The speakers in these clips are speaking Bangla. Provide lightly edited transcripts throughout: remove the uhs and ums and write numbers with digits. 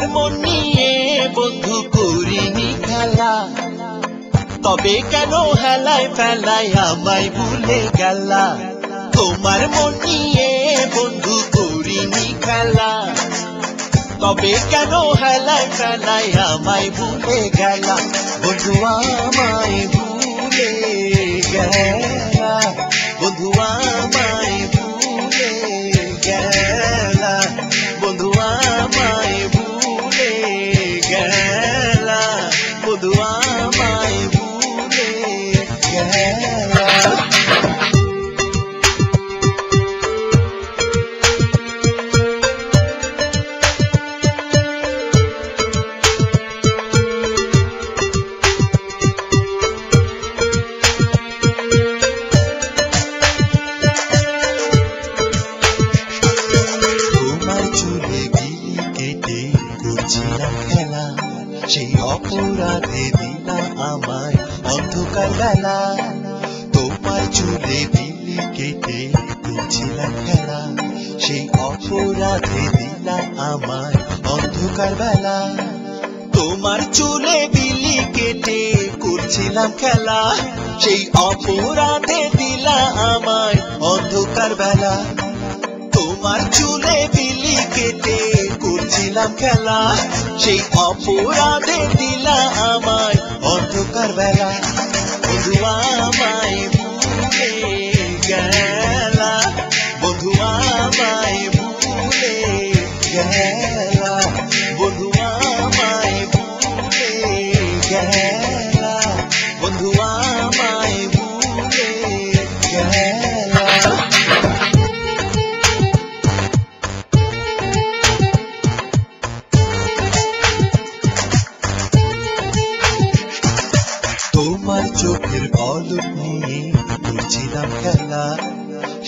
তোমার মন নিয়ে বন্ধু করিনি খেলা, তবে কেন হেলায় ফেলায় আমায় ভুলে গেলা। তোমার মন নিয়ে বন্ধু করিনি খেলা, তবে কেন হেলায় ফেলায় আমায় ভুলে গেলা। বন্ধু আমায় ভুলে গেলা, বন্ধু আমায় ভুলে গেলা, বন্ধু আমায় ভুলে গেলা, বন্ধু আমায় ভুলে গেলা। খেলা সেই অপরাধে দিলা আমায় অন্ধকার বেলা। তোমার চুলে বিলি কেটে করছিলাম খেলা, সেই অপরাধে দিলা আমায় অন্ধকার বেলা। তোমার চুলে বিলি কেটে করছিলাম খেলা, সেই অপরাধে দিলা আমায় অন্ধকার বেলা। তোমার চুলে বিলি কেটে করছিলাম খেলা, সেই অপরাধে দিলা আমায় অন্ধকার বেলা। বন্ধু আমায় ভুলে গেলা, বন্ধু আমায় ভুলে গেলা, বন্ধু আমায় ভুলে গেলা, বন্ধু আমায় ভুলে গেলা। তোমার চোখের পলক নিয়ে করছিলাম খেলা,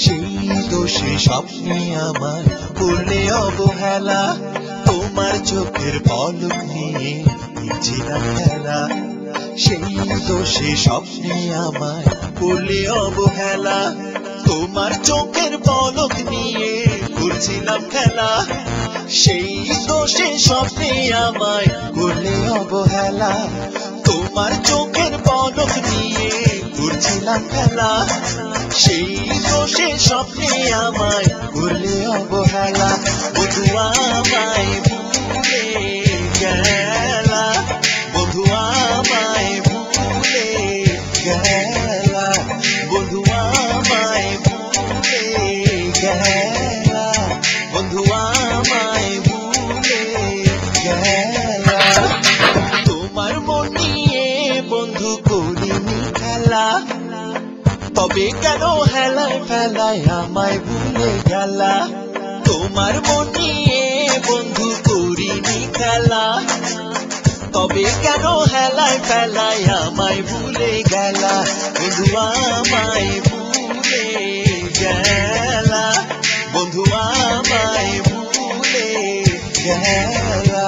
সেই দোষে স্বপ্নে আমার করলে অবহেলা। তোমার চোখের পলক নিয়ে করছিলাম খেলা, সেই দোষে স্বপ্নে আমার করলে অবহেলা। তোমার চোখের পলক নিয়ে করছিলাম খেলা, সেই দোষে স্বপ্নে আমায় করলে অবহেলা। তোমার চোখের পলক নিয়ে করছিলাম খেলা, সেই দোষে স্বপ্নে আমায় করলে অবহেলা। বন্ধু আমায় ভুলে গেলা, বন্ধু আমায় ভুলে গেলা, বন্ধু আমায় ভুলে গেলা, বন্ধু আমায় ভুলে গেলা। তোমার মন নিয়ে বন্ধু করিনি খেলা, তবে কেন হেলায় ফেলায় আমায় ভুলে গেলা। তোমার মন নিয়ে বন্ধু করিনি খেলা, তবে কেন হেলায় ফেলায় আমায় ভুলে গেলা। বন্ধু আমায় ভুলে গেলা, বন্ধু আমায় ভুলে গেলা।